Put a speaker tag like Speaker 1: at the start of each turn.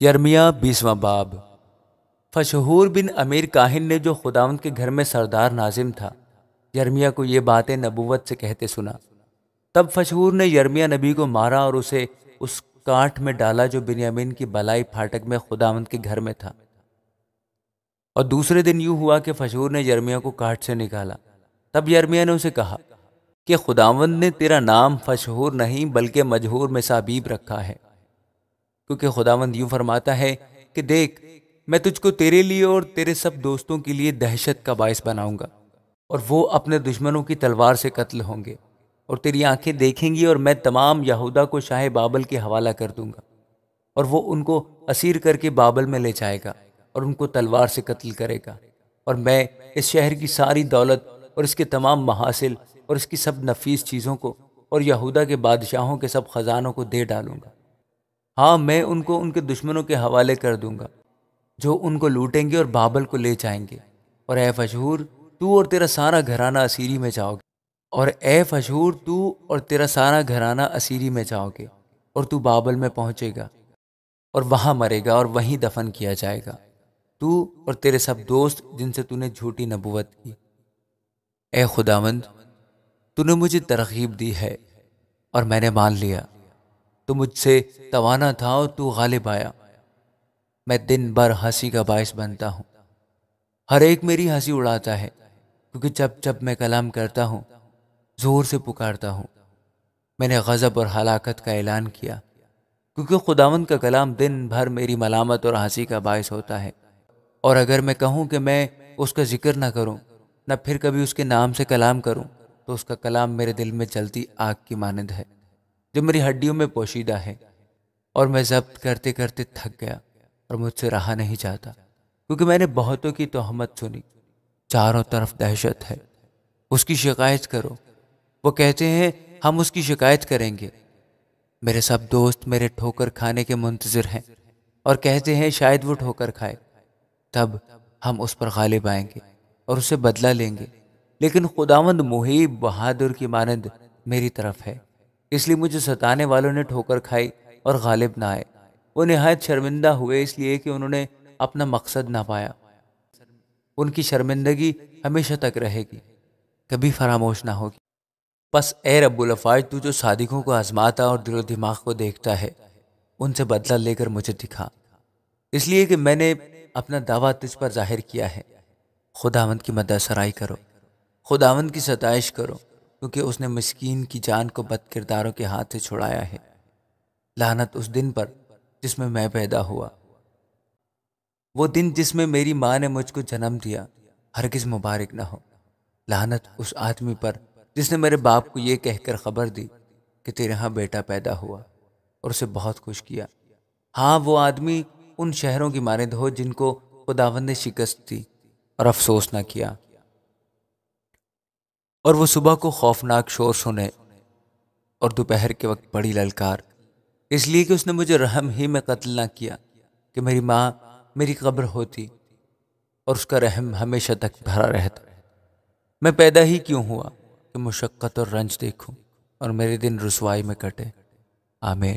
Speaker 1: یرمیہ 20واں باب۔ فشہور بن امیر کاہن نے، جو خداوند کے گھر میں سردار ناظم تھا، یرمیہ کو یہ باتیں نبوت سے کہتے سنا۔ تب فشہور نے یرمیہ نبی کو مارا اور اسے اس کانٹ میں ڈالا جو بنیامین کی بلائی پھاٹک میں خداوند کے گھر میں تھا۔ اور دوسرے دن یوں ہوا کہ فشہور نے یرمیہ کو کانٹ سے نکالا۔ تب یرمیہ نے اسے کہا کہ خداوند نے تیرا نام فشہور نہیں بلکہ مجہور مصابیب رکھا ہے، کیونکہ خداوند یوں فرماتا ہے کہ دیکھ، میں تجھ کو تیرے لیے اور تیرے سب دوستوں کے لیے دہشت کا باعث بناؤں گا، اور وہ اپنے دشمنوں کی تلوار سے قتل ہوں گے، اور تیری آنکھیں دیکھیں گی، اور میں تمام یہودا کو شاہ بابل کے حوالہ کر دوں گا، اور وہ ان کو اسیر کر کے بابل میں لے جائے گا اور ان کو تلوار سے قتل کرے گا، اور میں اس شہر کی ساری دولت اور اس کے تمام محاصل اور اس کی سب نفیس چیزوں کو اور یہودا کے بادشاہوں کے سب خزانوں کو دے ڈالوں گا۔ ہاں، میں ان کو ان کے دشمنوں کے حوالے کر دوں گا، جو ان کو لوٹیں گے اور بابل کو لے جائیں گے۔ اور اے فشہور، تو اور تیرا سارا گھرانہ اسیری میں جاؤ گے، اور اے فشہور، تو اور تیرا سارا گھرانہ اسیری میں جاؤ گے، اور تو بابل میں پہنچے گا اور وہاں مرے گا اور وہیں دفن کیا جائے گا، تو اور تیرے سب دوست جن سے تو نے جھوٹی نبوت کی۔ اے خداوند، تو نے مجھے ترغیب دی ہے اور میں نے مان لیا۔ تو مجھ سے توانا تھا اور تو غالب آیا۔ میں دن بھر ہنسی کا باعث بنتا ہوں، ہر ایک میری ہنسی اڑاتا ہے، کیونکہ جب جب میں کلام کرتا ہوں زور سے پکارتا ہوں۔ میں نے غضب اور ہلاکت کا اعلان کیا، کیونکہ خداوند کا کلام دن بھر میری ملامت اور ہنسی کا باعث ہوتا ہے۔ اور اگر میں کہوں کہ میں اس کا ذکر نہ کروں، نہ پھر کبھی اس کے نام سے کلام کروں، تو اس کا کلام میرے دل میں جلتی آگ کی مانند ہے، جو میری ہڈیوں میں پوشیدہ ہے، اور میں ضبط کرتے کرتے تھک گیا اور مجھ سے رہا نہیں جاتا، کیونکہ میں نے بہتوں کی تہمت سنی۔ چاروں طرف دہشت ہے، اس کی شکایت کرو۔ وہ کہتے ہیں ہم اس کی شکایت کریں گے۔ میرے سب دوست میرے ٹھوکر کھانے کے منتظر ہیں اور کہتے ہیں شاید وہ ٹھوکر کھائے، تب ہم اس پر غالب آئیں گے اور اسے بدلہ لیں گے۔ لیکن خداوند محیب بہادر کی مانند میری طرف ہے، اس لیے مجھے ستانے والوں نے ٹھوکر کھائی اور غالب نہ آئے۔ وہ نہایت شرمندہ ہوئے، اس لیے کہ انہوں نے اپنا مقصد نہ پایا۔ ان کی شرمندگی ہمیشہ تک رہے گی، کبھی فراموش نہ ہوگی۔ پس اے رب الافواج، تو جو صادقوں کو آزماتا اور دل و دماغ کو دیکھتا ہے، ان سے بدلہ لے کر مجھے دکھا، اس لیے کہ میں نے اپنا دعویٰ تجھ پر ظاہر کیا ہے۔ خداوند کی مدح سرائی کرو، خداوند کی ستائش کرو، کیونکہ اس نے مسکین کی جان کو بد کرداروں کے ہاتھ سے چھڑایا ہے۔ لعنت اس دن پر جس میں میں پیدا ہوا، وہ دن جس میں میری ماں نے مجھ کو جنم دیا ہرگز مبارک نہ ہو۔ لعنت اس آدمی پر جس نے میرے باپ کو یہ کہہ کر خبر دی کہ تیرے ہاں بیٹا پیدا ہوا، اور اسے بہت خوش کیا۔ ہاں، وہ آدمی ان شہروں کی مانند ہو جن کو خداوند نے شکست دی اور افسوس نہ کیا، اور وہ صبح کو خوفناک شور سنے اور دوپہر کے وقت بڑی للکار، اس لیے کہ اس نے مجھے رحم ہی میں قتل نہ کیا کہ میری ماں میری قبر ہوتی، اور اس کا رحم ہمیشہ تک بھرا رہتا۔ میں پیدا ہی کیوں ہوا کہ مشقت اور رنج دیکھوں اور میرے دن رسوائی میں کٹے۔ آمین۔